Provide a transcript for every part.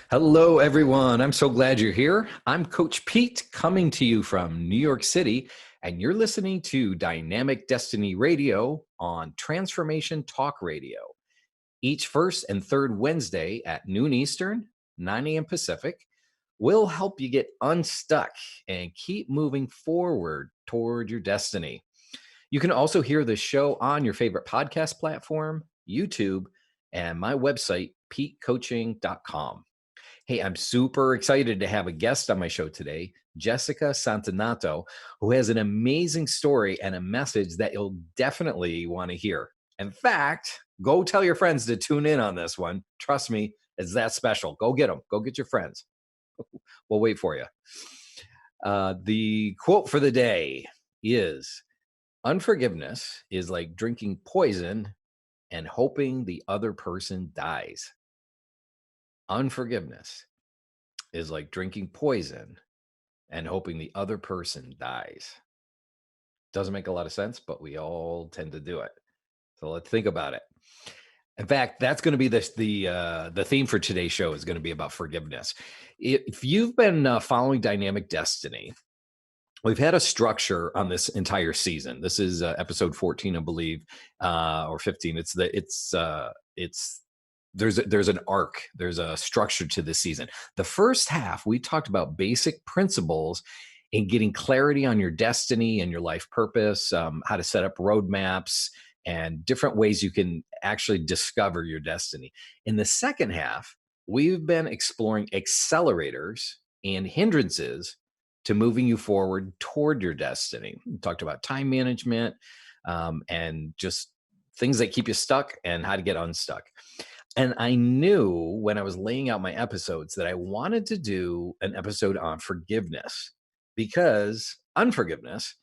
Hello, everyone. I'm so glad you're here. I'm Coach Pete coming to you from New York City, and you're listening to Dynamic Destiny Radio on Transformation Talk Radio. Each first and third Wednesday at noon Eastern, 9 a.m. Pacific, we'll help you get unstuck and keep moving forward toward your destiny. You can also hear the show on your favorite podcast platform, YouTube, and my website, petecoaching.com. Hey, I'm super excited to have a guest on my show today, Jessica Santanato, who has an amazing story and a message that you'll definitely want to hear. In fact, go tell your friends to tune in on this one. Trust me, it's that special. Go get them. Go get your friends. We'll wait for you. The quote for the day is, unforgiveness is like drinking poison and hoping the other person dies. Unforgiveness is like drinking poison and hoping the other person dies. Doesn't make a lot of sense, but we all tend to do it. So let's think about it. In fact, that's going to be the theme for today's show is going to be about forgiveness. If you've been following Dynamic Destiny, we've had a structure on this entire season. This is episode 14, I believe, or 15. There's an arc, there's a structure to this season. The first half, we talked about basic principles in getting clarity on your destiny and your life purpose, how to set up roadmaps, and different ways you can actually discover your destiny. In the second half, we've been exploring accelerators and hindrances to moving you forward toward your destiny. We talked about time management and just things that keep you stuck and how to get unstuck. And I knew when I was laying out my episodes that I wanted to do an episode on forgiveness because unforgiveness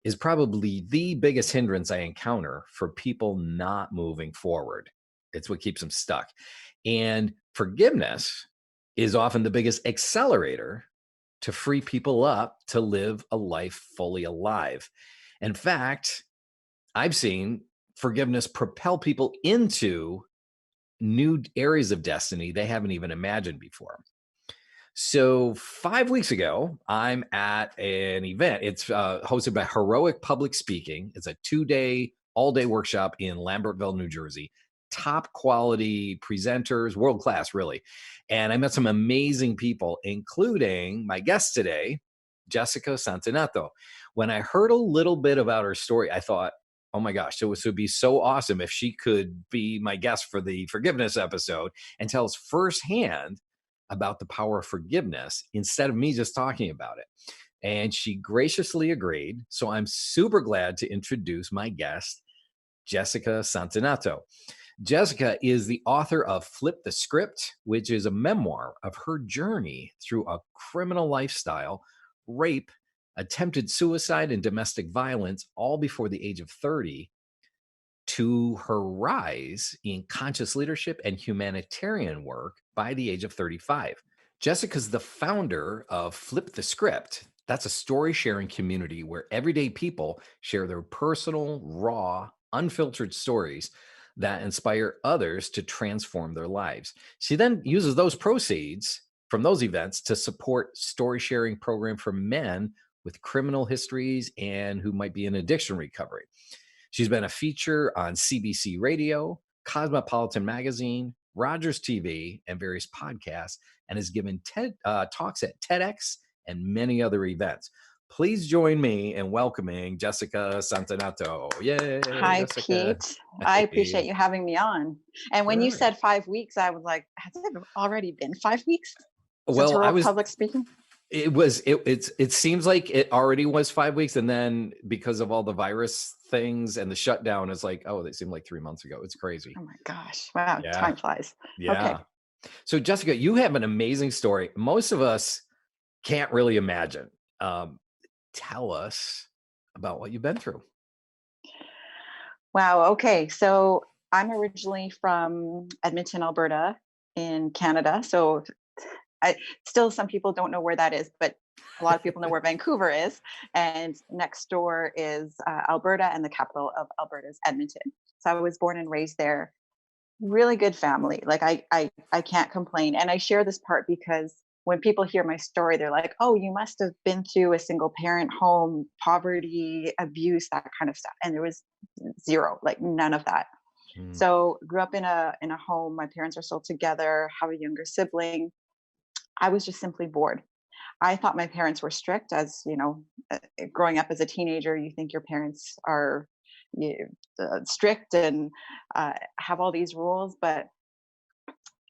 is probably the biggest hindrance I encounter for people not moving forward. It's what keeps them stuck. And forgiveness is often the biggest accelerator to free people up to live a life fully alive. In fact, I've seen forgiveness propel people into new areas of destiny they haven't even imagined before. So 5 weeks ago, I'm at an event. It's hosted by Heroic Public Speaking. It's a 2-day, all-day workshop in Lambertville, New Jersey. Top quality presenters, world class, really. And I met some amazing people, including my guest today, Jessica Santanato. When I heard a little bit about her story, I thought, oh my gosh, it would be so awesome if she could be my guest for the forgiveness episode and tell us firsthand about the power of forgiveness instead of me just talking about it. And she graciously agreed. So I'm super glad to introduce my guest, Jessica Santanato. Jessica is the author of Flip the Script, which is a memoir of her journey through a criminal lifestyle, rape, attempted suicide, and domestic violence, all before the age of 30, to her rise in conscious leadership and humanitarian work by the age of 35. Jessica's the founder of Flip the Script. That's a story sharing community where everyday people share their personal, raw, unfiltered stories that inspire others to transform their lives. She then uses those proceeds from those events to support story sharing program for men with criminal histories and who might be in addiction recovery. She's been a feature on CBC Radio, Cosmopolitan Magazine, Rogers TV, and various podcasts, and has given TED talks at TEDx and many other events. Please join me in welcoming Jessica Santanato. Yay, Hi, Jessica. Pete. I appreciate Hey. you having me on. And when you Sure. said 5 weeks, I was like, has it already been 5 weeks since Well, heroic public speaking? it seems like it already was 5 weeks, and then because of all the virus things and the shutdown, it's like, oh, they seemed like 3 months ago. It's crazy. Oh my gosh. Wow. Yeah. Time flies. Okay. Yeah. So Jessica, you have an amazing story. Most of us can't really imagine. Tell us about what you've been through. Wow. Okay. So I'm originally from Edmonton, Alberta in Canada. So some people don't know where that is, but a lot of people know where Vancouver is. And next door is Alberta, and the capital of Alberta is Edmonton. So I was born and raised there. really good family. Like I can't complain. And I share this part because when people hear my story, they're like, "Oh, you must have been through a single parent home, poverty, abuse, that kind of stuff." And there was zero, like none of that. Mm. So grew up in a home. My parents are still together. Have a younger sibling. I was just simply bored. I thought my parents were strict, as you know, growing up as a teenager, you think your parents are you, strict and have all these rules, but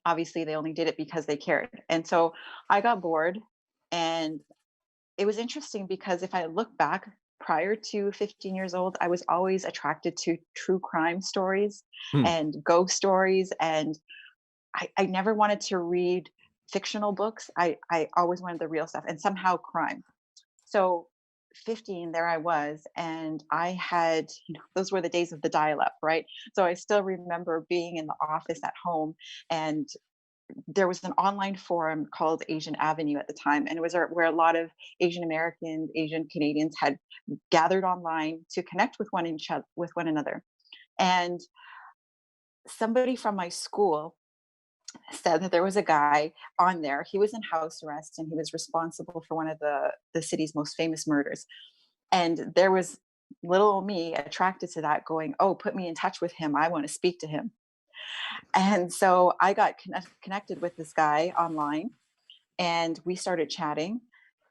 obviously they only did it because they cared. And so I got bored, and it was interesting because if I look back prior to 15 years old, I was always attracted to true crime stories Hmm. and ghost stories, and I never wanted to read fictional books. I always wanted the real stuff and somehow crime. So 15, there I was, and I had, those were the days of the dial up, right? So I still remember being in the office at home, and there was an online forum called Asian Avenue at the time, and it was where a lot of Asian Americans, Asian Canadians had gathered online to connect with with one another. And somebody from my school said that there was a guy on there. He was in house arrest, and he was responsible for one of the city's most famous murders. And there was little old me attracted to that, going, "Oh, put me in touch with him. I want to speak to him." And so I got connected with this guy online, and we started chatting.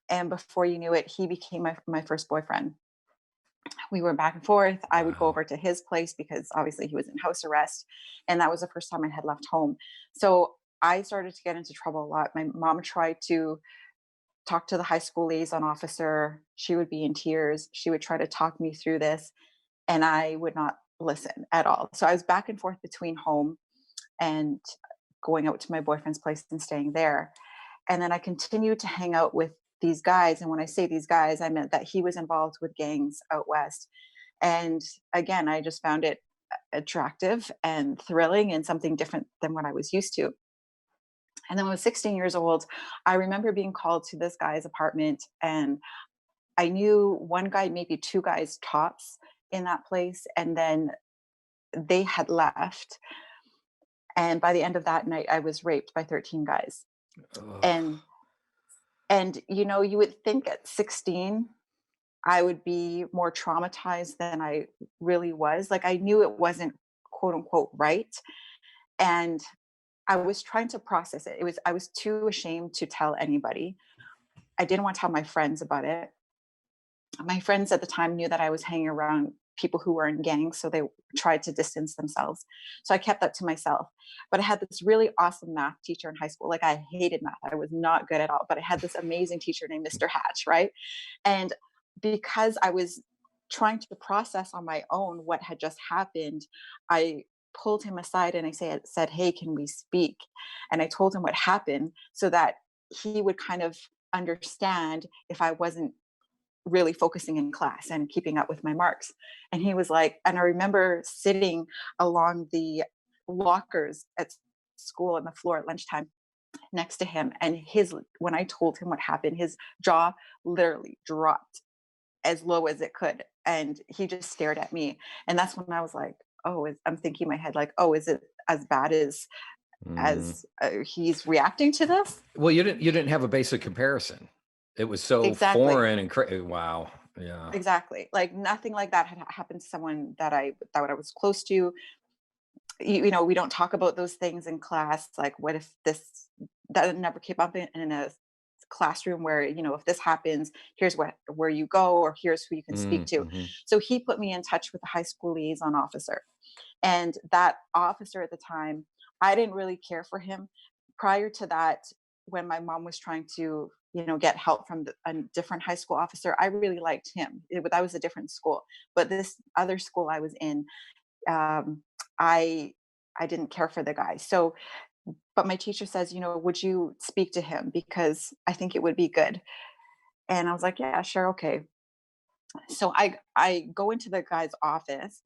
And before you knew it, he became my first boyfriend. We were back and forth. I would go Wow. over to his place because obviously he was in house arrest. And that was the first time I had left home. So I started to get into trouble a lot. My mom tried to talk to the high school liaison officer. She would be in tears. She would try to talk me through this, and I would not listen at all. So I was back and forth between home and going out to my boyfriend's place and staying there. And then I continued to hang out with these guys. And when I say these guys, I meant that he was involved with gangs out west. And again, I just found it attractive and thrilling and something different than what I was used to. And then when I was 16 years old, I remember being called to this guy's apartment, and I knew one guy, maybe two guys tops in that place. And then they had left. And by the end of that night, I was raped by 13 guys. Ugh. And you would think at 16 I would be more traumatized than I really was. Like I knew it wasn't quote unquote right. And I was trying to process it. I was too ashamed to tell anybody. I didn't want to tell my friends about it. My friends at the time knew that I was hanging around people who were in gangs, so they tried to distance themselves. So I kept that to myself. But I had this really awesome math teacher in high school. Like I hated math. I was not good at all, but I had this amazing teacher named Mr. Hatch, right? And because I was trying to process on my own what had just happened, I pulled him aside and said, "Hey, can we speak?" And I told him what happened so that he would kind of understand if I wasn't really focusing in class and keeping up with my marks. And he was like, and I remember sitting along the lockers at school on the floor at lunchtime next to him. And when I told him what happened, his jaw literally dropped as low as it could. And he just stared at me. And that's when I was like, oh, I'm thinking in my head, like, oh, is it as bad as Mm. he's reacting to this? Well, you didn't have a basic comparison. It was so Exactly. foreign and wow. Yeah. Exactly. Like nothing like that had happened to someone that I was close to. We don't talk about those things in class. Like, what if this that never came up in a classroom where if this happens, here's where you go, or here's who you can speak Mm, to. mhm. So he put me in touch with the high school liaison officer, and that officer at the time, I didn't really care for him. Prior to that, when my mom was trying to get help from a different high school officer, I really liked him. That was a different school, but this other school I was in, um, I I didn't care for the guy. So, but my teacher says, would you speak to him because I think it would be good. And I was like, yeah, sure, okay. So I go into the guy's office,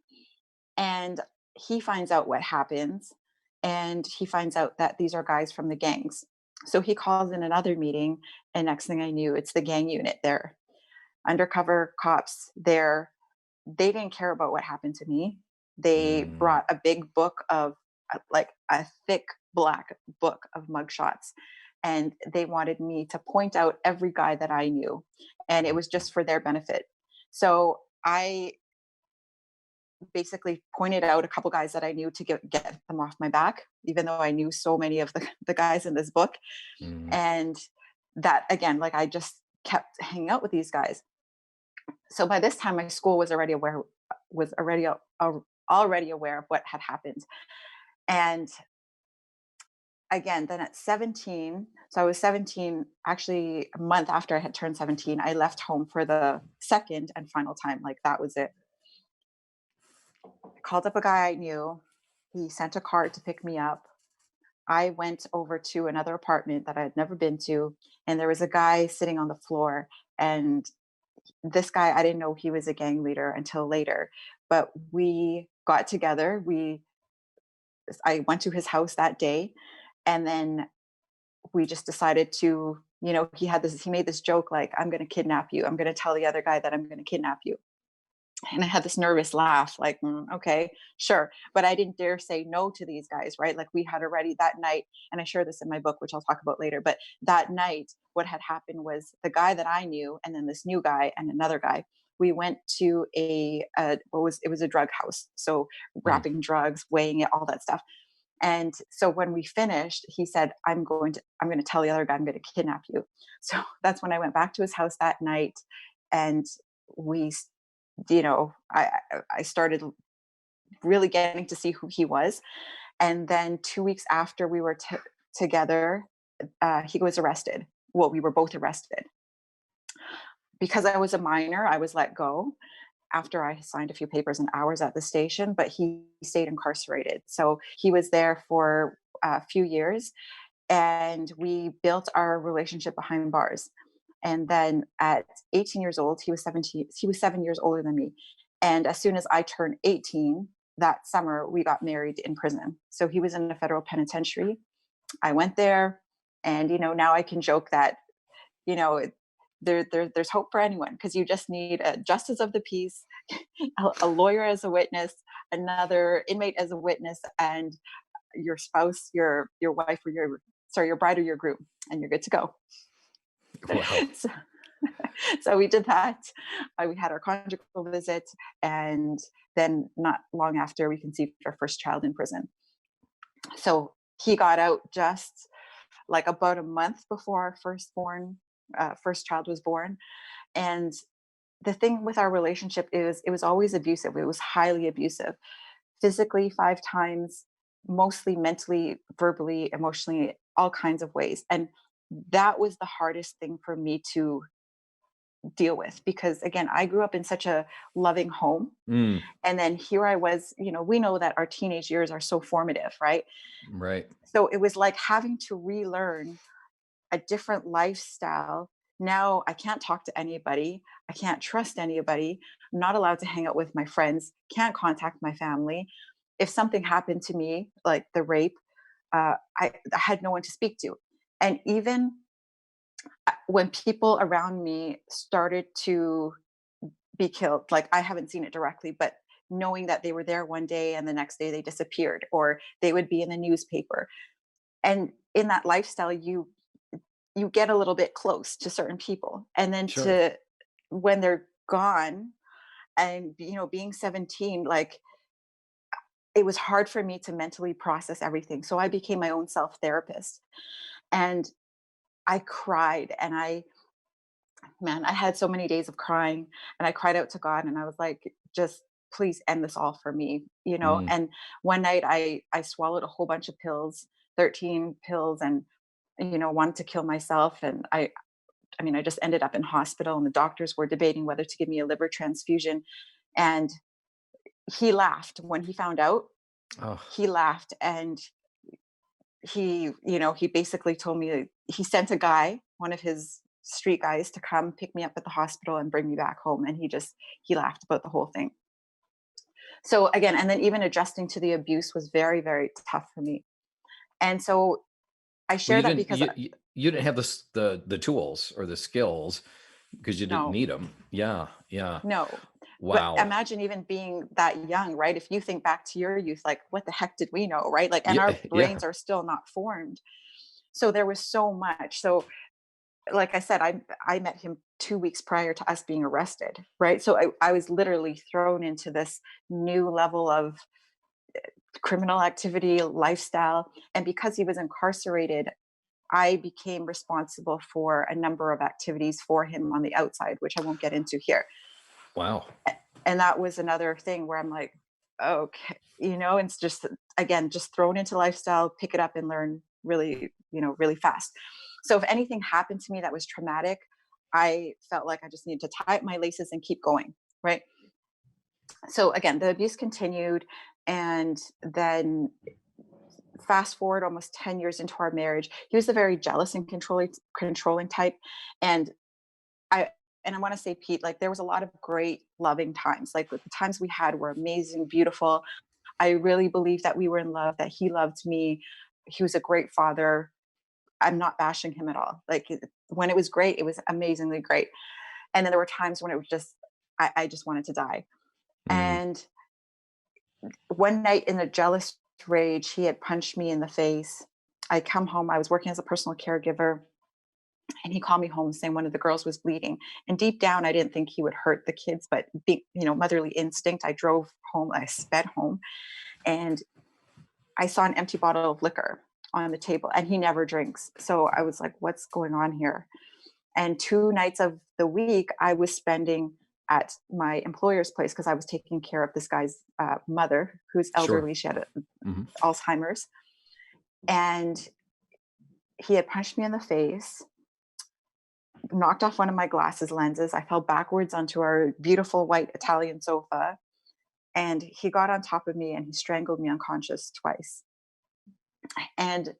and he finds out what happens, and he finds out that these are guys from the gangs. So he calls in another meeting, and next thing I knew, it's the gang unit there, undercover cops there. They didn't care about what happened to me. They Mm. brought a big book of like a thick black book of mugshots, and they wanted me to point out every guy that I knew, and it was just for their benefit. So I basically pointed out a couple guys that I knew to get them off my back, even though I knew so many of the guys in this book. Mm. And that again, like I just kept hanging out with these guys. So by this time, my school was already aware of what had happened. And again, then at 17, so I was 17, actually a month after I had turned 17, I left home for the second and final time. Like that was it. I called up a guy I knew. He sent a car to pick me up. I went over to another apartment that I had never been to, and there was a guy sitting on the floor. And this guy, I didn't know he was a gang leader until later, but we got together. I went to his house that day, and then we just decided to, he made this joke like, I'm going to kidnap you. I'm going to tell the other guy that I'm going to kidnap you. And I had this nervous laugh, like, okay, sure. But I didn't dare say no to these guys, right? Like we had already that night, and I share this in my book, which I'll talk about later. But that night, what had happened was the guy that I knew, and then this new guy and another guy, we went to it was a drug house. So Mm. wrapping drugs, weighing it, all that stuff. And so when we finished, he said, I'm going to tell the other guy I'm going to kidnap you. So that's when I went back to his house that night, and we I started really getting to see who he was. And then 2 weeks after we were together, he was arrested. Well, we were both arrested. Because I was a minor, I was let go after I signed a few papers and hours at the station, but he stayed incarcerated. So he was there for a few years, and we built our relationship behind bars. And then at 18 years old, he was 17, he was 7 years older than me. And as soon as I turned 18, that summer, we got married in prison. So he was in a federal penitentiary. I went there, and now I can joke that, you know, there's hope for anyone, because you just need a justice of the peace, a lawyer as a witness, another inmate as a witness, and your spouse, your wife, or your bride or your groom, and you're good to go. Wow. so, so we did that. We had our conjugal visit, and then not long after, we conceived our first child in prison. So he got out just like about a month before our first child was born. And the thing with our relationship is it was always abusive. It was highly abusive, physically 5 times, mostly mentally, verbally, emotionally, all kinds of ways. And that was the hardest thing for me to deal with, because again, I grew up in such a loving home, Mm. and then here I was, we know that our teenage years are so formative, right? Right. So it was like having to relearn a different lifestyle. Now I can't talk to anybody, I can't trust anybody, I'm not allowed to hang out with my friends, can't contact my family. If something happened to me, like the rape, I had no one to speak to. And even when people around me started to be killed, like I haven't seen it directly, but knowing that they were there one day and the next day they disappeared, or they would be in the newspaper. And in that lifestyle, you get a little bit close to certain people, and then Sure. to when they're gone, and being 17, like it was hard for me to mentally process everything, so I became my own self therapist. And I cried, and I had so many days of crying, and I cried out to God, and I was like, just please end this all for me, Mm. and one night I swallowed a whole bunch of pills, 13 pills, and wanted to kill myself. And I just ended up in hospital, and the doctors were debating whether to give me a liver transfusion. And he laughed when he found out. Oh. He laughed, and he basically told me he sent a guy, one of his street guys, to come pick me up at the hospital and bring me back home. And he laughed about the whole thing. So again, and then even adjusting to the abuse was very, very tough for me. And so I Well, share that because you didn't have the tools or the skills because you didn't no, need them. Yeah. Yeah. no. But Wow. imagine even being that young, right? If you think back to your youth, like what the heck did we know, right? Like, and Yeah, our yeah. brains are still not formed. So there was so much. So like I said, I met him 2 weeks prior to us being arrested, right? So I was literally thrown into this new level of criminal activity, lifestyle. And because he was incarcerated, I became responsible for a number of activities for him on the outside, which I won't get into here. Wow. And that was another thing where I'm like, okay, it's just, again, just thrown into lifestyle, pick it up and learn really, really fast. So if anything happened to me that was traumatic, I felt like I just needed to tie up my laces and keep going. Right. So again, the abuse continued. And then fast forward almost 10 years into our marriage, he was a very jealous and controlling type. And I and I want to say, Pete, like there was a lot of great loving times. Like the times we had were amazing, beautiful. I really believe that we were in love, that he loved me. He was a great father. I'm not bashing him at all. When it was great, it was amazingly great. And then there were times when it was just, I just wanted to die. Mm. And one night in a jealous rage, he had punched me in the face. I come home, I was working as a personal caregiver, and he called me home saying one of the girls was bleeding. And deep down, I didn't think he would hurt the kids, but motherly instinct, I drove home, I sped home, and I saw an empty bottle of liquor on the table, and he never drinks. So I was like, what's going on here? And 2 nights of the week, I was spending at my employer's place because I was taking care of this guy's mother, who's Sure. elderly. She had Mhm. Alzheimer's. And he had punched me in the face, knocked off one of my glasses lenses. I fell backwards onto our beautiful white Italian sofa. And he got on top of me and he strangled me unconscious twice. And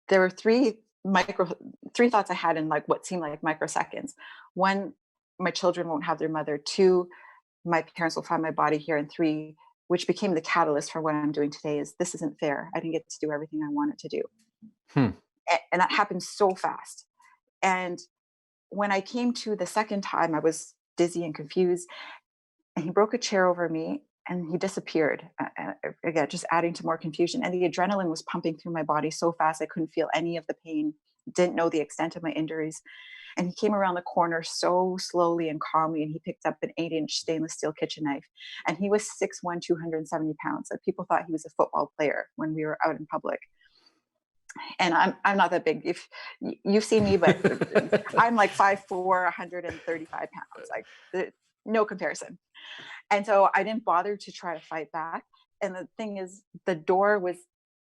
there were three thoughts I had in like what seemed like microseconds. One, my children won't have their mother. Two, my parents will find my body here. And three, which became the catalyst for what I'm doing today, is this isn't fair. I didn't get to do everything I wanted to do. Hmm. And that happened so fast. And when I came to the second time, I was dizzy and confused, and he broke a chair over me and he disappeared. Again, just adding to more confusion. And the adrenaline was pumping through my body so fast, I couldn't feel any of the pain, didn't know the extent of my injuries. And he came around the corner so slowly and calmly, and he picked up an 8-inch stainless steel kitchen knife. And he was 6'1", 270 pounds. Like people thought he was a football player when we were out in public. And I'm not that big. If you've seen me, but I'm like 5'4", 135 pounds. Like no comparison. And so I didn't bother to try to fight back. And the thing is, the door was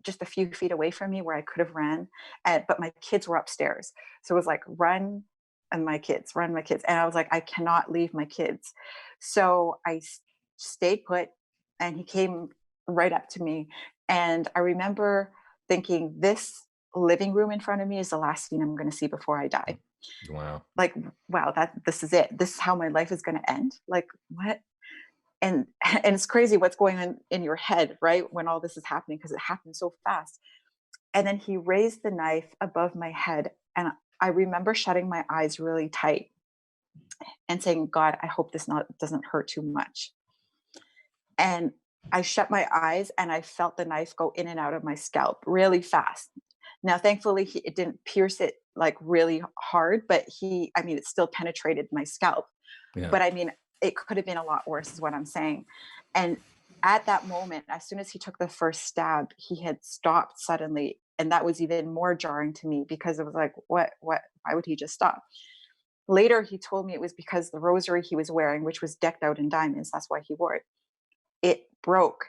just a few feet away from me where I could have ran, but my kids were upstairs. So it was like, run and my kids, run my kids. And I was like, I cannot leave my kids. So stayed put, and he came right up to me. And I remember thinking, this living room in front of me is the last scene I'm going to see before I die. Wow. Like, wow, this is it. This is how my life is going to end. Like, what? And it's crazy what's going on in your head, right, when all this is happening, because it happened so fast. And then he raised the knife above my head, and I remember shutting my eyes really tight and saying, God, I hope this not doesn't hurt too much. And I shut my eyes and I felt the knife go in and out of my scalp really fast. Now thankfully it didn't pierce it like really hard, but it still penetrated my scalp. Yeah. But I mean, it could have been a lot worse, is what I'm saying. And at that moment, as soon as he took the first stab, he had stopped suddenly. And that was even more jarring to me, because it was like, why would he just stop? Later, he told me it was because the rosary he was wearing, which was decked out in diamonds, that's why he wore it, it broke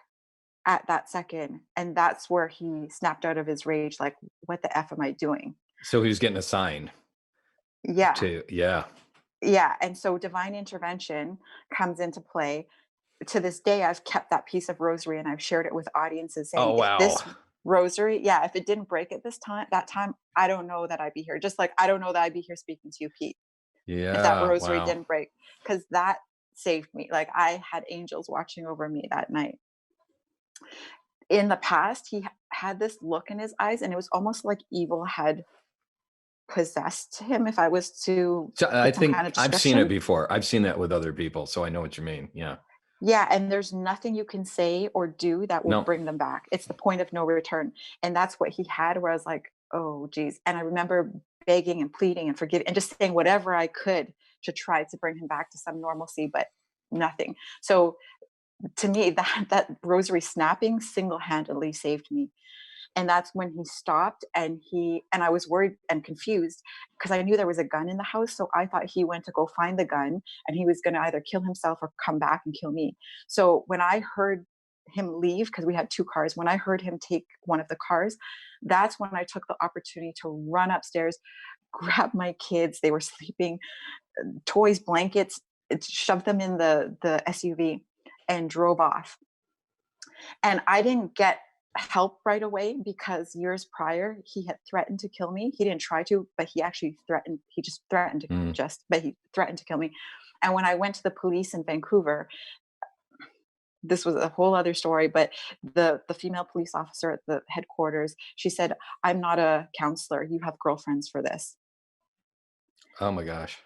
at that second. And that's where he snapped out of his rage, like, what the F am I doing? So he was getting a sign Yeah. to, yeah. Yeah. And so divine intervention comes into play. To this day, I've kept that piece of rosary and I've shared it with audiences, saying, Oh, if wow. this rosary, yeah, if it didn't break at that time, I don't know that I'd be here. Just like I don't know that I'd be here speaking to you, Pete, if that Yeah. rosary Wow. didn't break, because that saved me. Like I had angels watching over me that night. In the past, he had this look in his eyes, and it was almost like evil had possessed him if I was to So I put some kind think of I've seen it description. before. I've seen that with other people, so I know what you mean. Yeah. Yeah, and there's nothing you can say or do that will No. bring them back. It's the point of no return. And that's what he had, where I was like, oh, geez. And I remember begging and pleading and forgiving and just saying whatever I could to try to bring him back to some normalcy, but nothing. So to me, that rosary snapping single-handedly saved me. And that's when he stopped, and I was worried and confused because I knew there was a gun in the house, so I thought he went to go find the gun and he was going to either kill himself or come back and kill me. So when I heard him leave, because we had two cars, when I heard him take one of the cars, that's when I took the opportunity to run upstairs, grab my kids, they were sleeping, toys, blankets, shoved them in the SUV and drove off. And I didn't get help right away because years prior he had threatened to kill me. He didn't try to, but he actually threatened. He just threatened to Mm. but he threatened to kill me. And when I went to the police in Vancouver, this was a whole other story, but the female police officer at the headquarters, she said, "I'm not a counselor. You have girlfriends for this." Oh my gosh.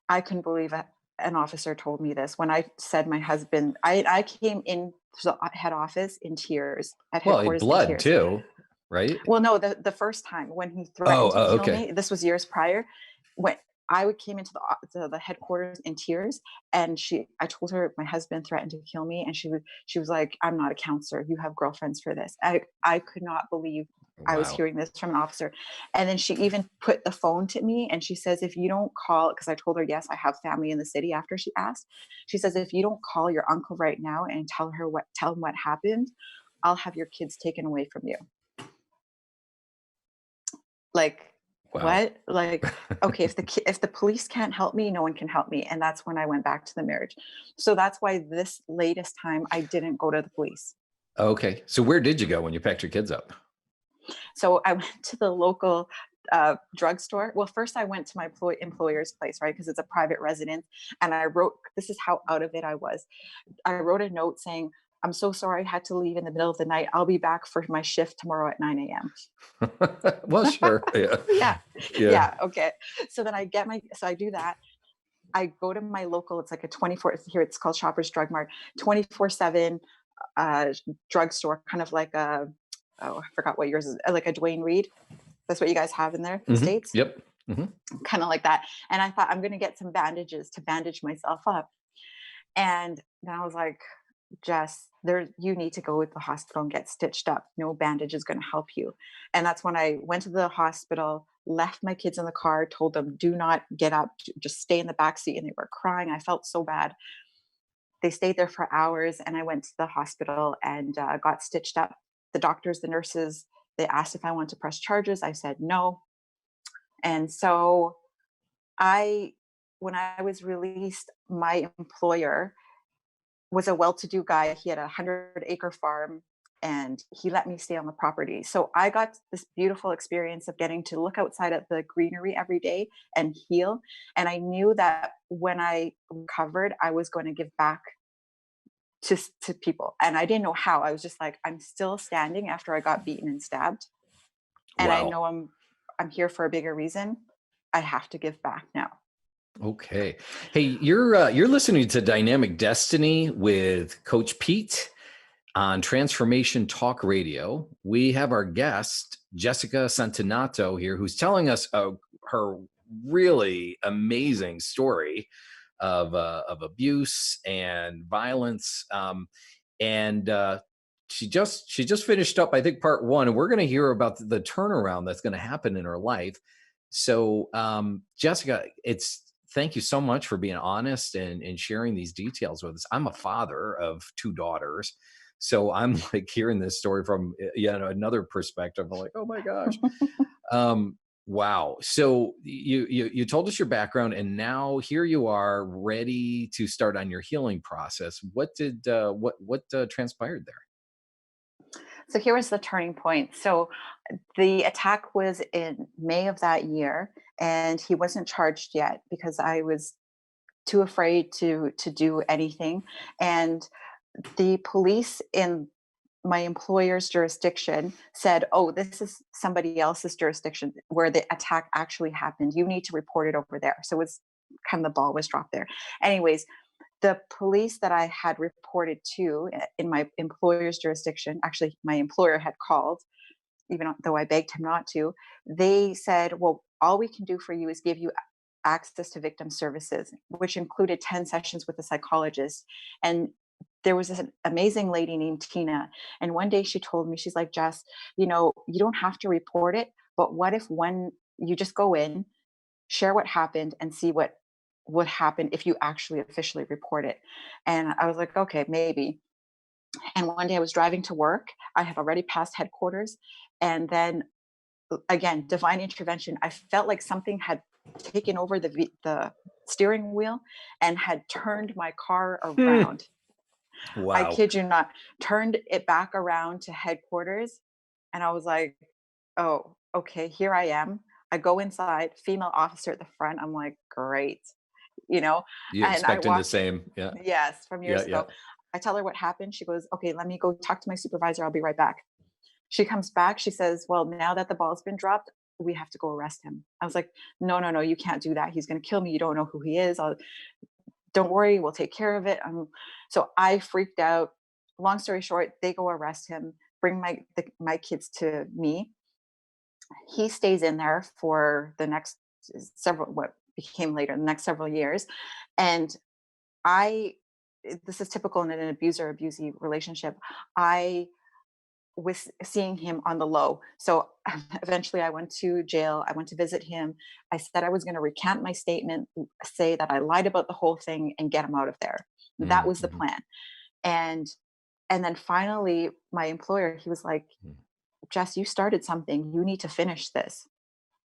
I couldn't believe an officer told me this when I said my husband. I came in to the head office in tears, at Well, it headquarters in blood tears. too, right? Well, no, the first time when he Oh, threatened to kill okay. me, this was years prior, when I would came into the headquarters in tears, and I told her my husband threatened to kill me, and she was like, "I'm not a counselor. You have girlfriends for this." I could not believe I was Wow. hearing this from an officer. And then she even put the phone to me and she says, "If you don't call," because I told her, yes, I have family in the city after she asked. She says, "If you don't call your uncle right now and tell him what happened, I'll have your kids taken away from you." Like, Wow. what? Like, okay, if the police can't help me, no one can help me. And that's when I went back to the marriage. So that's why this latest time I didn't go to the police. Okay. So where did you go when you packed your kids up? So I went to the local drugstore. Well, first I went to my employer's place, right? Because it's a private residence. And I wrote, this is how out of it I was. I wrote a note saying, "I'm so sorry I had to leave in the middle of the night. I'll be back for my shift tomorrow at 9 Well, sure. Yeah. Yeah. Yeah. Yeah. Okay. So then so I do that. I go to my local, it's like a 24, here it's called Shoppers Drug Mart, 24/7 drugstore, kind of like oh, I forgot what yours is, like a Dwayne Reed. That's what you guys have in there, the States, Yep. Hmm. kind of like that. And I thought I'm going to get some bandages to bandage myself up. And then I was like, "Jess, you need to go to the hospital and get stitched up. No bandage is going to help you." And that's when I went to the hospital, left my kids in the car, told them, "Do not get up, just stay in the back seat." And they were crying. I felt so bad. They stayed there for hours, and I went to the hospital and got stitched up. The doctors, the nurses, they asked if I wanted to press charges. I said no. And so I, when I was released, my employer was a well-to-do guy. He had a 100-acre farm and he let me stay on the property. So I got this beautiful experience of getting to look outside at the greenery every day and heal. And I knew that when I recovered, I was going to give back to people. And I didn't know how. I was just like, I'm still standing after I got beaten and stabbed. And I Wow. know I'm here for a bigger reason. I have to give back now. Okay. Hey, you're listening to Dynamic Destiny with Coach Pete on Transformation Talk Radio. We have our guest Jessica Santanato here, who's telling us her really amazing story of abuse and violence. And she just finished up, I think, part one, and we're going to hear about the turnaround that's going to happen in her life. So, Jessica, it's thank you so much for being honest and sharing these details with us. I'm a father of two daughters, so I'm like hearing this story from another perspective. I'm like, oh my gosh. Wow. So you told us your background, and now here you are, ready to start on your healing process. What did what transpired there? So here was the turning point. So the attack was in May of that year, and he wasn't charged yet because I was too afraid to do anything. And the police in my employer's jurisdiction said, oh, this is somebody else's jurisdiction where the attack actually happened. You need to report it over there. So it's kind of the ball was dropped there. Anyways, the police that I had reported to in my employer's jurisdiction, actually, my employer had called, even though I begged him not to. They said, well, all we can do for you is give you access to victim services, which included 10 sessions with a psychologist. And there was this amazing lady named Tina. And one day she told me, she's like, Jess, you don't have to report it, but what if you just go in, share what happened, and see what would happen if you actually officially report it? And I was like, okay, maybe. And one day I was driving to work. I had already passed headquarters. And then again, divine intervention. I felt like something had taken over the steering wheel and had turned my car Hmm. around. I Wow. kid you not, turned it back around to headquarters. And I was like, oh, okay, here I am. I go inside, female officer at the front. I'm like, great, you know, You and I expecting the walk, same. Yeah. yes, from Yeah. years Yeah. ago. I tell her what happened. She goes, okay, let me go talk to my supervisor. I'll be right back. She comes back. She says, well, now that the ball's been dropped, we have to go arrest him. I was like, no, no, no, you can't do that. He's going to kill me. You don't know who he is. Don't worry, we'll take care of it. So I freaked out. Long story short, they go arrest him, bring my kids to me. He stays in there for the next several, what became later, the next several years. And I, this is typical in an abuser abusee relationship. I was seeing him on the low. So eventually I went to jail. I went to visit him. I said I was going to recant my statement, say that I lied about the whole thing and get him out of there. That was the Mm-hmm. plan. And and then finally my employer, he was like, Jess, you started something. You need to finish this.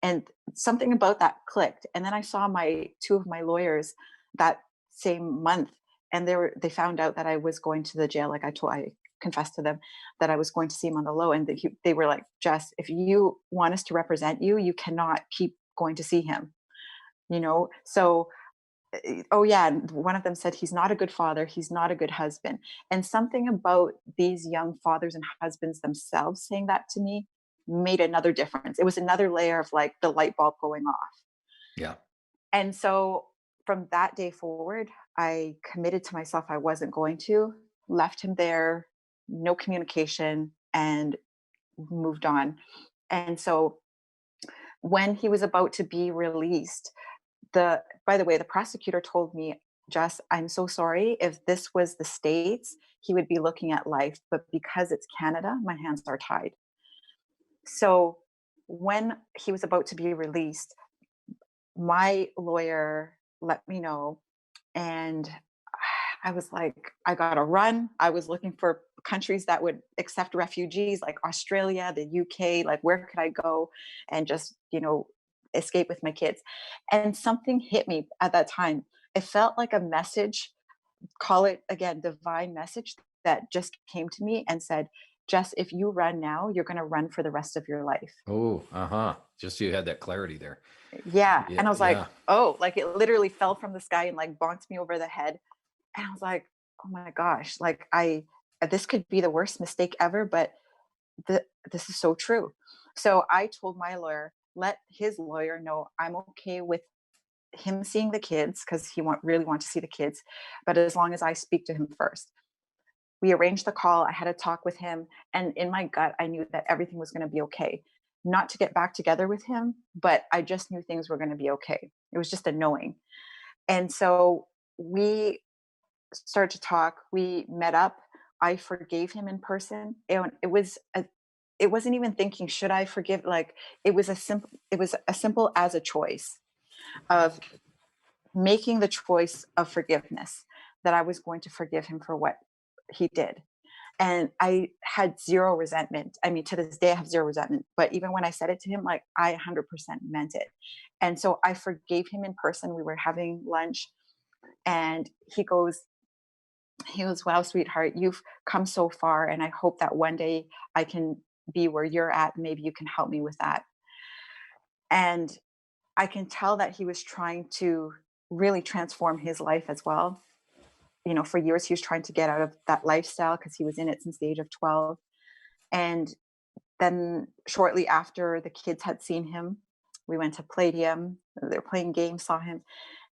And something about that clicked. And then I saw my two of my lawyers that same month, and they found out that I was going to the jail. Like I confessed to them that I was going to see him on the low, and they were like, Jess, if you want us to represent you, you cannot keep going to see him. So oh yeah, and one of them said he's not a good father, he's not a good husband. And something about these young fathers and husbands themselves saying that to me made another difference. It was another layer of like the light bulb going off. Yeah. And so from that day forward, I committed to myself I wasn't going to, left him there, no communication, and moved on. And so when he was about to be released, by the way, the prosecutor told me, Jess, I'm so sorry. If this was the States, he would be looking at life. But because it's Canada, my hands are tied. So when he was about to be released, my lawyer let me know. And I was like, I gotta run. I was looking for countries that would accept refugees, like Australia, the UK, like where could I go and just, escape with my kids. And something hit me at that time. It felt like a message, call it again, divine message that just came to me and said, Jess, if you run now, you're going to run for the rest of your life. Oh, uh-huh. Just so you had that clarity there. Yeah. Yeah. And I was like, Yeah. oh, like it literally fell from the sky and like bonked me over the head. And I was like, oh my gosh, like this could be the worst mistake ever, but this is so true. So I told my lawyer, let his lawyer know I'm okay with him seeing the kids because really want to see the kids, but as long as I speak to him first. We arranged the call. I had a talk with him, and in my gut, I knew that everything was going to be okay. Not to get back together with him, but I just knew things were going to be okay. It was just a knowing. And so we started to talk. We met up. I forgave him in person. And it wasn't even thinking, should I forgive? Like it was as simple as a choice of making the choice of forgiveness, that I was going to forgive him for what he did. And I had zero resentment. I mean, to this day, I have zero resentment. But even when I said it to him, like I 100% meant it. And so I forgave him in person. We were having lunch, and he goes, wow, sweetheart, you've come so far. And I hope that one day I can be where you're at. Maybe you can help me with that. And I can tell that he was trying to really transform his life as well. for years he was trying to get out of that lifestyle because he was in it since the age of 12. And then shortly after the kids had seen him, we went to Palladium. They were playing games, saw him.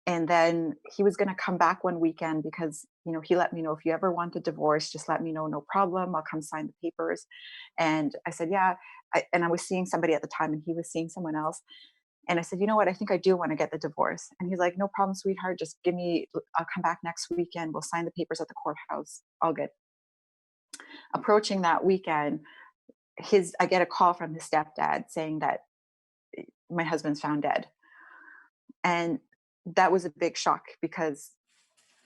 And then he was going to come back one weekend because, he let me know, if you ever want the divorce, just let me know. No problem. I'll come sign the papers. And I said, yeah. And I was seeing somebody at the time and he was seeing someone else. And I said, you know what? I think I do want to get the divorce. And he's like, no problem, sweetheart. Just I'll come back next weekend. We'll sign the papers at the courthouse. All good. Approaching that weekend, I get a call from his stepdad saying that my husband's found dead. And that was a big shock because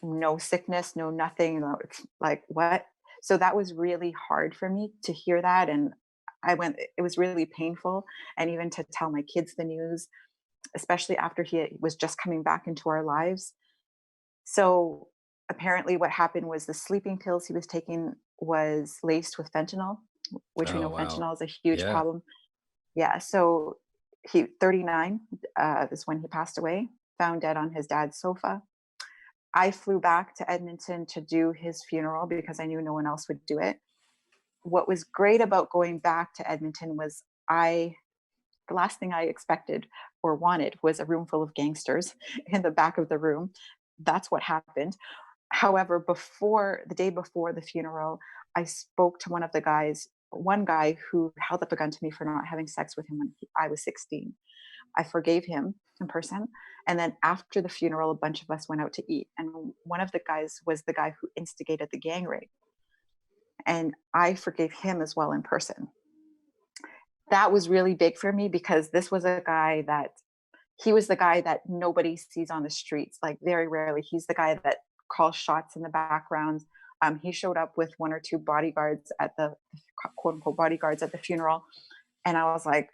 no sickness, no nothing. It's like, what? So that was really hard for me to hear that. And it was really painful. And even to tell my kids the news, especially after he was just coming back into our lives. So apparently what happened was the sleeping pills he was taking was laced with fentanyl, which we Oh, know wow. fentanyl is a huge Yeah. problem. Yeah. So 39 is when he passed away, found dead on his dad's sofa. I flew back to Edmonton to do his funeral because I knew no one else would do it. What was great about going back to Edmonton was the last thing I expected or wanted was a room full of gangsters in the back of the room. That's what happened. However, the day before the funeral, I spoke to one guy who held up a gun to me for not having sex with him when I was 16. I forgave him in person. And then after the funeral, a bunch of us went out to eat. And one of the guys was the guy who instigated the gang rape. And I forgave him as well in person. That was really big for me because this was he was the guy that nobody sees on the streets, like very rarely. He's the guy that calls shots in the background. He showed up with one or two bodyguards at the quote unquote bodyguards at the funeral. And I was like,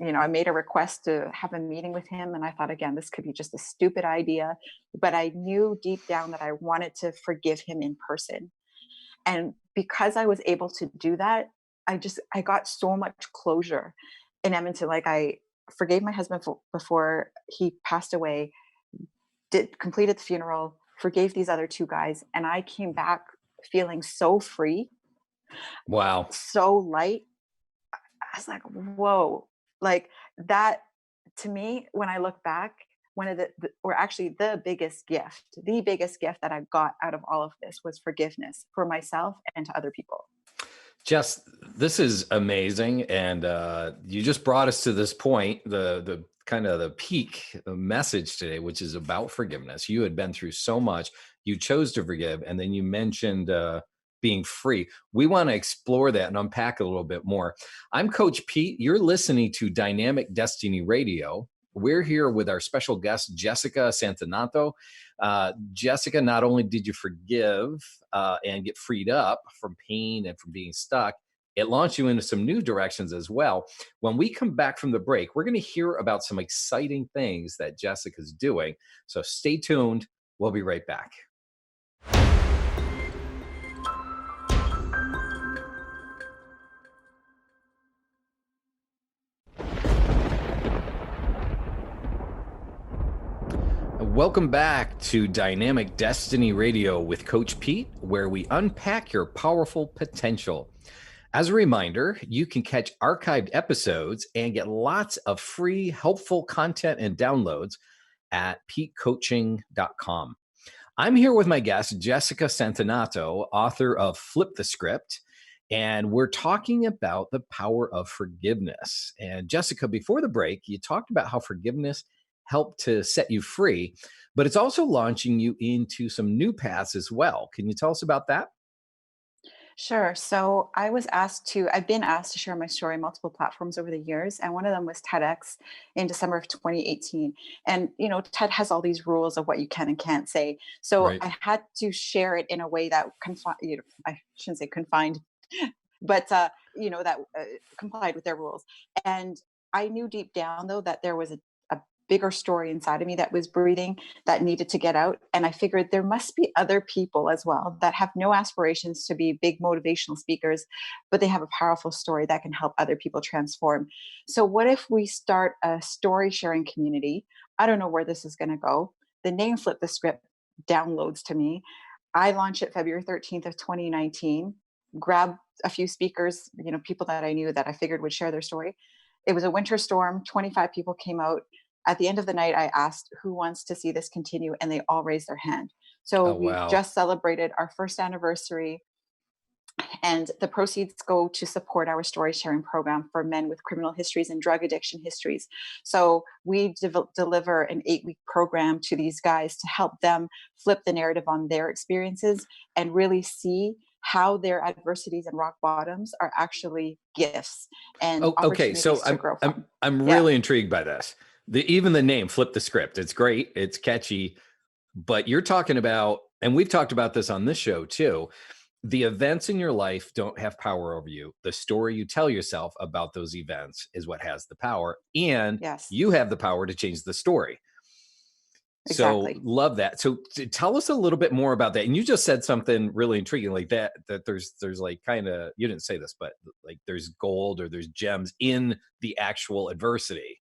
I made a request to have a meeting with him. And I thought, again, this could be just a stupid idea. But I knew deep down that I wanted to forgive him in person. And because I was able to do that, I got so much closure in Edmonton. Like, I forgave my husband before he passed away, completed the funeral, forgave these other two guys, and I came back feeling so free, Wow. so light. I was like, whoa, like that. To me, when I look back, one of or actually the biggest gift that I got out of all of this was forgiveness for myself and to other people. Jess, this is amazing, and you just brought us to this point, the kind of the peak message today, which is about forgiveness. You had been through so much, you chose to forgive, and then you mentioned being free. We want to explore that and unpack a little bit more. I'm Coach Pete. You're listening to Dynamic Destiny Radio. We're here with our special guest, Jessica Santanato. Jessica, not only did you forgive and get freed up from pain and from being stuck, it launched you into some new directions as well. When we come back from the break, we're going to hear about some exciting things that Jessica's doing. So stay tuned. We'll be right back. Welcome back to Dynamic Destiny Radio with Coach Pete, where we unpack your powerful potential. As a reminder, you can catch archived episodes and get lots of free, helpful content and downloads at petecoaching.com. I'm here with my guest, Jessica Santanato, author of Flip the Script, and we're talking about the power of forgiveness. And Jessica, before the break, you talked about how forgiveness helped to set you free, but it's also launching you into some new paths as well. Can you tell us about that? Sure. So I've been asked to share my story on multiple platforms over the years. And one of them was TEDx in December of 2018. And, TED has all these rules of what you can and can't say. So Right. I had to share it in a way that I shouldn't say confined, but, that complied with their rules. And I knew deep down, though, that there was a bigger story inside of me that was breathing that needed to get out. And I figured there must be other people as well that have no aspirations to be big motivational speakers, but they have a powerful story that can help other people transform. So, what if we start a story sharing community? I don't know where this is going to go. The name Flip the Script downloads to me. I launched it February 13th of 2019, grabbed a few speakers, people that I knew that I figured would share their story. It was a winter storm, 25 people came out. At the end of the night, I asked who wants to see this continue, and they all raised their hand. So Oh, we wow. just celebrated our first anniversary, and the proceeds go to support our story sharing program for men with criminal histories and drug addiction histories. So we deliver an 8-week program to these guys to help them flip the narrative on their experiences and really see how their adversities and rock bottoms are actually gifts and Oh, okay. So opportunities to grow from. I'm Yeah. really intrigued by this. Even the name, flip the script. It's great. It's catchy, but you're talking about, and we've talked about this on this show too. The events in your life don't have power over you. The story you tell yourself about those events is what has the power, and Yes. you have the power to change the story. So Exactly. love that. So tell us a little bit more about that. And you just said something really intriguing, like that there's like kind of, you didn't say this, but like there's gold or there's gems in the actual adversity.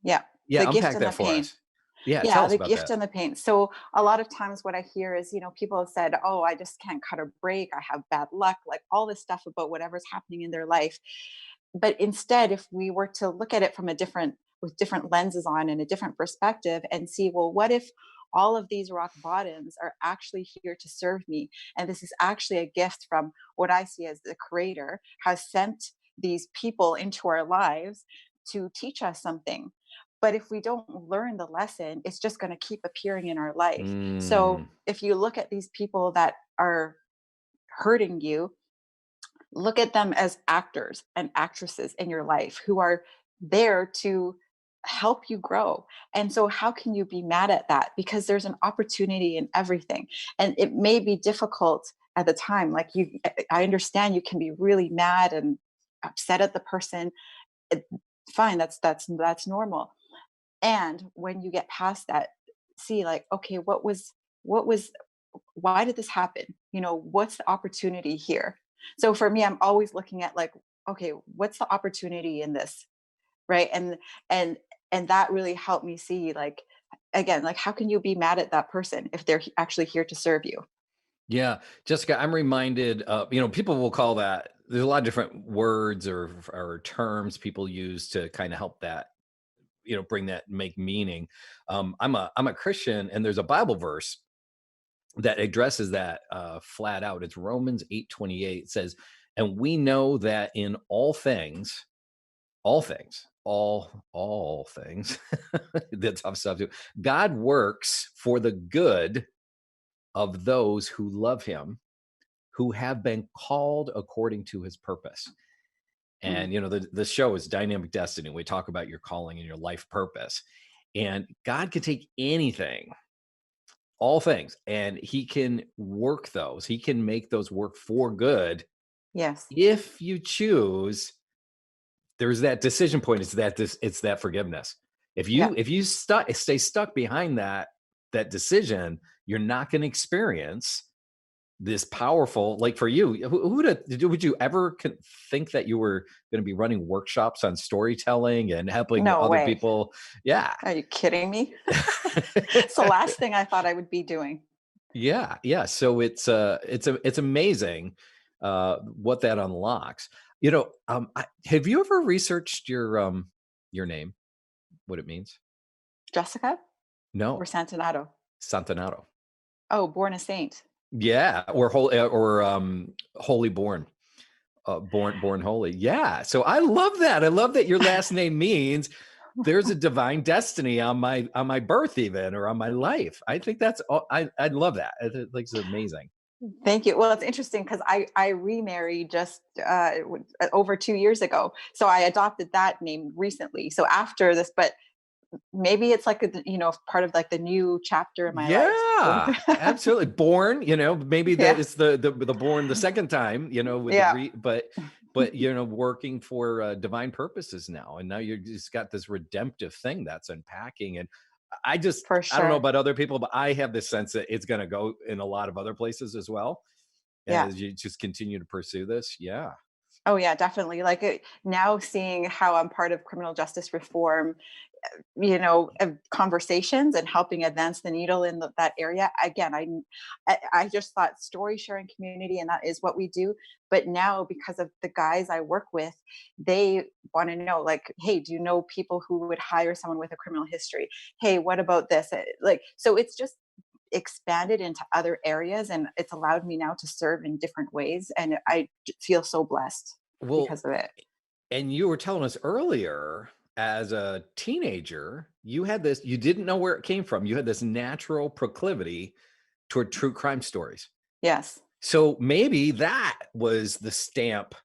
Yeah. The Yeah, gift unpack and the that for pain. us. Yeah, tell Yeah, us the about gift that. and the pain. So a lot of times what I hear is, people have said, "Oh, I just can't cut a break. I have bad luck," like all this stuff about whatever's happening in their life. But instead, if we were to look at it from a different with different lenses on and a different perspective and see, well, what if all of these rock bottoms are actually here to serve me? And this is actually a gift from what I see as the creator has sent these people into our lives to teach us something. But if we don't learn the lesson, it's just going to keep appearing in our life. So Mm, if you look at these people that are hurting you, look at them as actors and actresses in your life who are there to help you grow. And so, how can you be mad at that? Because there's an opportunity in everything. And it may be difficult at the time. Like, I understand you can be really mad and upset at the person. It, Fine, that's normal. And when you get past that, see, like, okay, what was why did this happen? What's the opportunity here? So for me, I'm always looking at, like, okay, what's the opportunity in this? Right. And and that really helped me see, like, again, like, how can you be mad at that person if they're actually here to serve you? yeah, Jessica, I'm reminded of, people will call that, there's a lot of different words or terms people use to kind of help that, bring that, make meaning. I'm a Christian, and there's a Bible verse that addresses that flat out. It's Romans 8:28. It says, "And we know that in all things, all things, that's tough stuff too. God works for the good of those who love Him, who have been called according to His purpose." Mm. And the show is Dynamic Destiny. We talk about your calling and your life purpose, and God can take anything, all things, and He can work those. He can make those work for good Yes. if you choose. There's that decision point. It's that forgiveness. If Yeah. you stay stuck behind that decision, you're not going to experience this powerful, like for you, would you ever think that you were going to be running workshops on storytelling and helping No other way. people? Yeah. Are you kidding me? It's the last thing I thought I would be doing. Yeah, yeah. So it's amazing what that unlocks. Have you ever researched your name, what it means? Jessica or No, Santanato? Santanato. Oh, born a saint. Yeah, or holy, or holy born. Born holy. Yeah. So I love that. I love that your last name means there's a divine destiny on my birth, even, or on my life. I think that's I love that. I think it's amazing. Thank you. Well, it's interesting because I remarried just over 2 years ago, so I adopted that name recently. So after this, but maybe it's like part of like the new chapter in my life. Yeah, absolutely. Born, maybe that Yeah, is the born the second time, with the yeah, but working for divine purposes now, and now you just got this redemptive thing that's unpacking, and for I don't know sure. about other people, but I have this sense that it's going to go in a lot of other places as well Yeah. as you just continue to pursue this. Yeah. Oh yeah, definitely. Like now seeing how I'm part of criminal justice reform, conversations and helping advance the needle in that area. Again, I just thought story sharing community, and that is what we do. But now, because of the guys I work with, they want to know, like, hey, do you know people who would hire someone with a criminal history? Hey, what about this? Like, so it's just expanded into other areas, and it's allowed me now to serve in different ways, and feel so blessed Well, because of it. and you were telling us earlier, as a teenager, you had this, you didn't know where it came from. You had this natural proclivity toward true crime stories. Yes. So maybe that was the stamp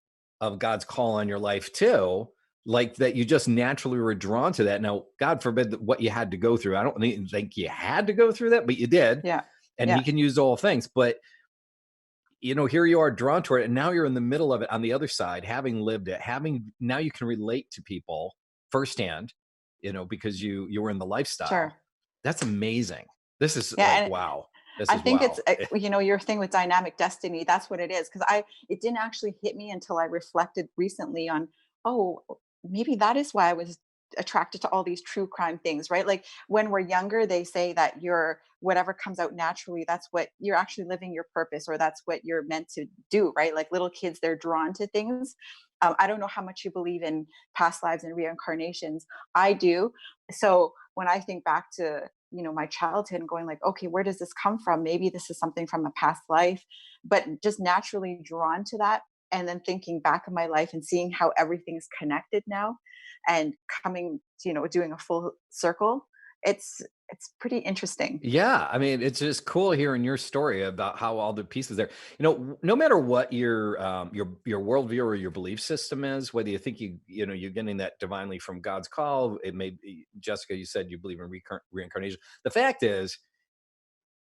of God's call on your life too, like that you just naturally were drawn to that. Now, God forbid that what you had to go through. I don't even think you had to go through that, but you did, Yeah. and Yeah. He can use all things. But here you are drawn toward it, and now you're in the middle of it on the other side, having lived it, having now you can relate to people firsthand, because you were in the lifestyle. Sure. That's amazing. This is Yeah, like, and wow. This I is think it's wow. your thing with dynamic destiny. That's what it is. Because it didn't actually hit me until I reflected recently on, oh, maybe that is why I was attracted to all these true crime things, right? Like when we're younger, they say that you're whatever comes out naturally. That's what you're actually living your purpose, or that's what you're meant to do, right? Like little kids, they're drawn to things. I don't know how much you believe in past lives and reincarnations. I do. So when I think back to my childhood and going like, okay, where does this come from? Maybe this is something from a past life, but just naturally drawn to that. And then thinking back of my life and seeing how everything is connected now, and coming doing a full circle, it's pretty interesting. Yeah, I mean, it's just cool hearing your story about how all the pieces there. No matter what your worldview or your belief system is, whether you think you're getting that divinely from God's call, it may be Jessica. You said you believe in reincarnation. The fact is,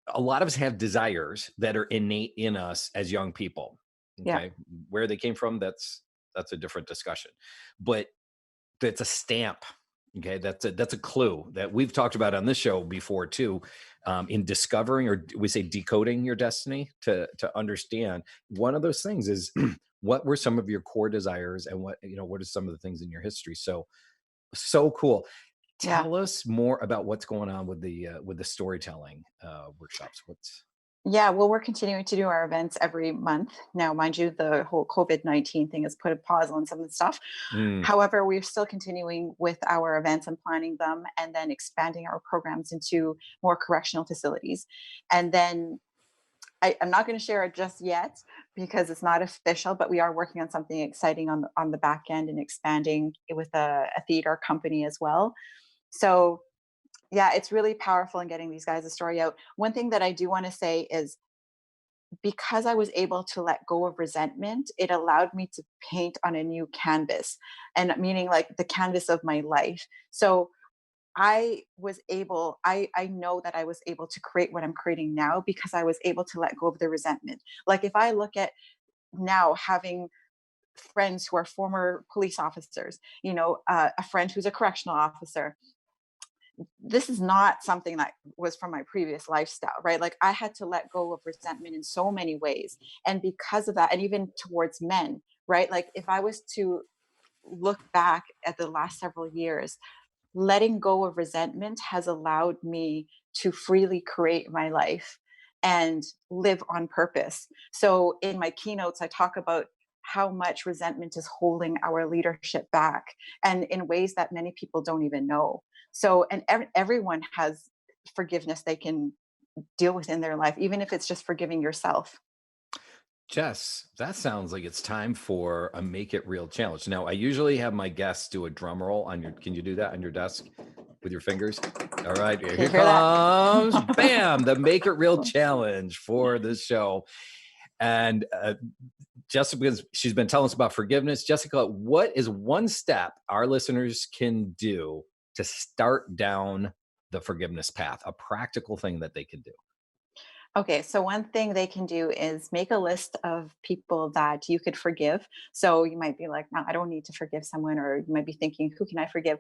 a lot of us have desires that are innate in us as young people. Yeah. Okay, where they came from, that's a different discussion, but that's a stamp. Okay, that's a clue that we've talked about on this show before too, in discovering, or we say decoding your destiny, to understand. One of those things is what were some of your core desires, and what are some of the things in your history. So cool. Yeah. Tell us more about what's going on with the storytelling workshops. What's Yeah, well, we're continuing to do our events every month. Now, mind you, the whole COVID-19 thing has put a pause on some of the stuff. mm, However, we're still continuing with our events and planning them, and then expanding our programs into more correctional facilities. And then I'm not going to share it just yet because it's not official, but we are working on something exciting on the back end and expanding it with a theater company as well. So yeah, it's really powerful in getting these guys a story out. One thing that I do want to say is, because I was able to let go of resentment, it allowed me to paint on a new canvas, and meaning like the canvas of my life. So I know that I was able to create what I'm creating now because I was able to let go of the resentment. Like if I look at now having friends who are former police officers, a friend who's a correctional officer, this is not something that was from my previous lifestyle, right? Like I had to let go of resentment in so many ways. And because of that, and even towards men, right? Like if I was to look back at the last several years, letting go of resentment has allowed me to freely create my life and live on purpose. So in my keynotes, I talk about how much resentment is holding our leadership back, and in ways that many people don't even know. So, and everyone has forgiveness they can deal with in their life, even if it's just forgiving yourself. Jess, that sounds like it's time for a make it real challenge. Now, I usually have my guests do a drum roll on your. Can you do that on your desk with your fingers? All right, Okay, here hear that? comes, bam, the make it real challenge for this show. And Jessica, because she's been telling us about forgiveness. Jessica, what is one step our listeners can do to start down the forgiveness path? A practical thing that they can do. Okay, so one thing they can do is make a list of people that you could forgive. So you might be like, no, I don't need to forgive someone, or you might be thinking, who can I forgive?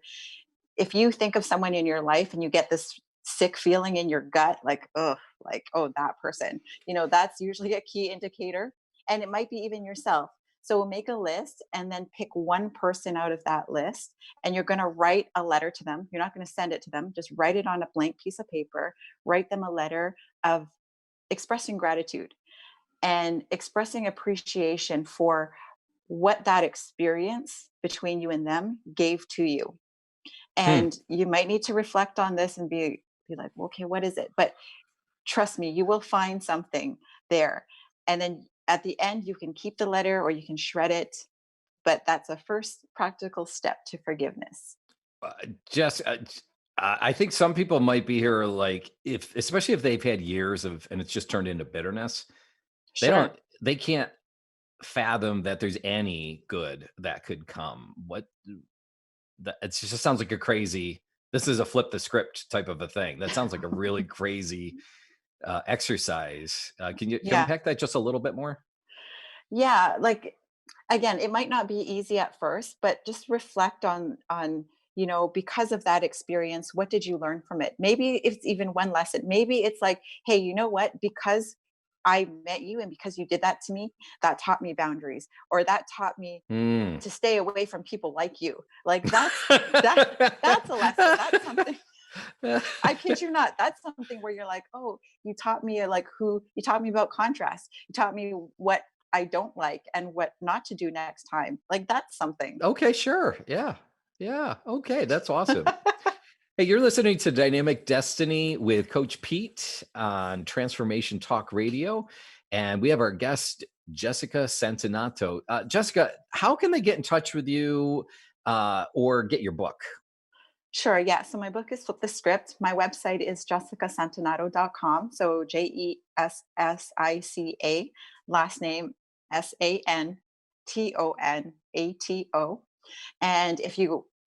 If you think of someone in your life and you get this sick feeling in your gut, like, oh, that person, that's usually a key indicator. And it might be even yourself. So make a list and then pick one person out of that list, and you're going to write a letter to them. You're not going to send it to them, just write it on a blank piece of paper, write them a letter of expressing gratitude and expressing appreciation for what that experience between you and them gave to you. Hmm. And you might need to reflect on this and be like, well, okay, what is it? But trust me, you will find something there. And then at the end, you can keep the letter or you can shred it. But that's a first practical step to forgiveness. Uh, Jess, I think some people might be here like if, especially if they've had years of, and it's just turned into bitterness. They don't, Sure. they can't fathom that there's any good that could come. What that it just sounds like a crazy. This is a flip the script type of a thing. That sounds like a really crazy exercise. Can you Yeah. unpack that just a little bit more? Yeah. Like, again, it might not be easy at first, but just reflect on because of that experience, what did you learn from it? Maybe it's even one lesson. Maybe it's like, hey, you know what? Because I met you and because you did that to me, that taught me boundaries, or that taught me Mm. to stay away from people like you. Like that that's a lesson. That's something. I kid you not. That's something where you're like, oh, you taught me about contrast. You taught me what I don't like and what not to do next time. Like that's something. Okay, sure. Yeah. Yeah. Okay. That's awesome. Hey, you're listening to Dynamic Destiny with Coach Pete on Transformation Talk Radio. And we have our guest, Jessica Santanato. Jessica, how can they get in touch with you or get your book? Sure. Yeah. So my book is Flip the Script. My website is jessicasantanato.com. So Jessicca, last name Santanato. And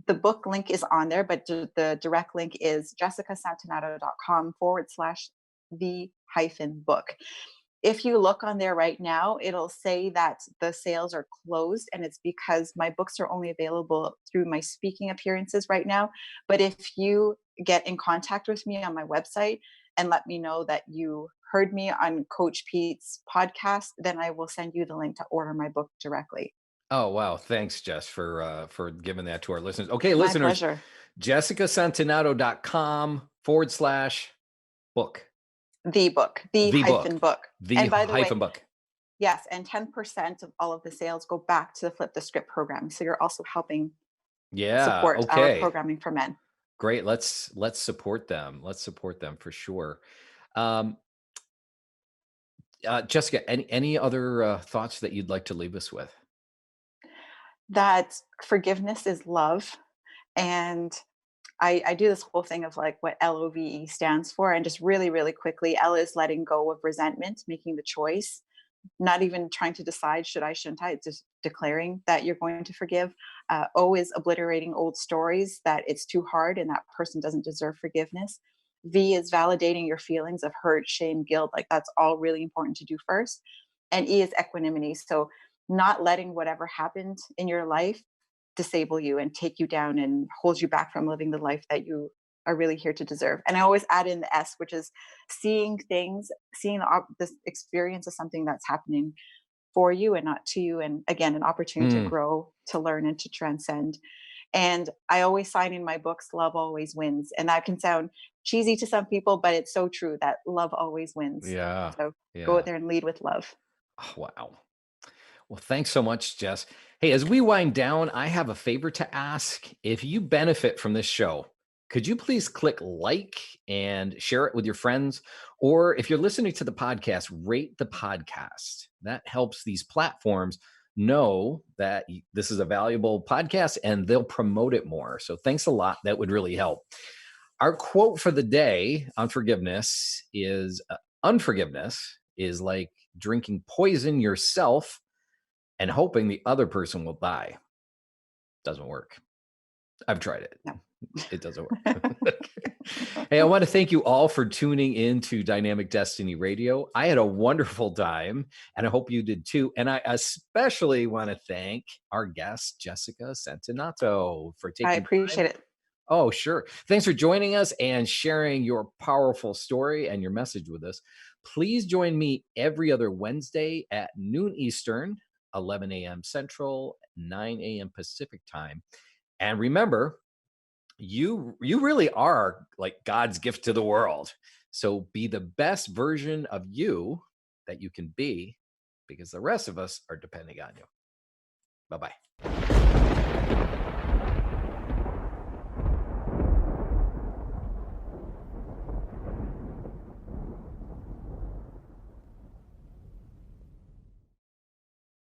the book link is on there, but the direct link is jessicasantanato.com/the hyphen book. If you look on there right now, it'll say that the sales are closed, and it's because my books are only available through my speaking appearances right now. But if you get in contact with me on my website and let me know that you heard me on Coach Pete's podcast, then I will send you the link to order my book directly. Oh, wow. Thanks, Jess, for giving that to our listeners. Okay, My listeners, pleasure. jessicasantanato.com/book. The book, the The book. hyphen book. The And by the way, hyphen book. yes, and 10% of all of the sales go back to the Flip the Script program. So you're also helping Yeah. support our Okay. programming for men. Great. Let's support them. Let's support them for sure. Um, Jessica, any other thoughts that you'd like to leave us with? That forgiveness is love. And I do this whole thing of like what L.O.V.E stands for. And just really, really quickly, L is letting go of resentment, making the choice, not even trying to decide should I, shouldn't I, it's just declaring that you're going to forgive. O is obliterating old stories, that it's too hard and that person doesn't deserve forgiveness. V is validating your feelings of hurt, shame, guilt. Like that's all really important to do first. And E is equanimity. So not letting whatever happened in your life disable you and take you down and hold you back from living the life that you are really here to deserve. And I always add in the S, which is seeing things, seeing this experience as something that's happening for you and not to you. And again, an opportunity to Mm, grow, to learn, and to transcend. And I always sign in my books, love always wins. And that can sound cheesy to some people, but it's so true that love always wins. yeah. So go out Yeah. there and lead with love. Oh, wow. Well, thanks so much, Jess. Hey, as we wind down, I have a favor to ask. If you benefit from this show, could you please click like and share it with your friends? Or if you're listening to the podcast, rate the podcast. That helps these platforms know that this is a valuable podcast and they'll promote it more. So thanks a lot. That would really help. Our quote for the day on forgiveness is unforgiveness is like drinking poison yourself and hoping the other person will die. Doesn't work. I've tried it. No. It doesn't work. Hey, I want to thank you all for tuning in to Dynamic Destiny Radio. I had a wonderful time, and I hope you did too. And I especially want to thank our guest, Jessica Santanato, for I taking time. appreciate it. Oh, sure. Thanks for joining us and sharing your powerful story and your message with us. Please join me every other Wednesday at noon Eastern 11 a.m. Central, 9 a.m. Pacific time. And remember, you really are like God's gift to the world. So be the best version of you that you can be, because the rest of us are depending on you. Bye-bye.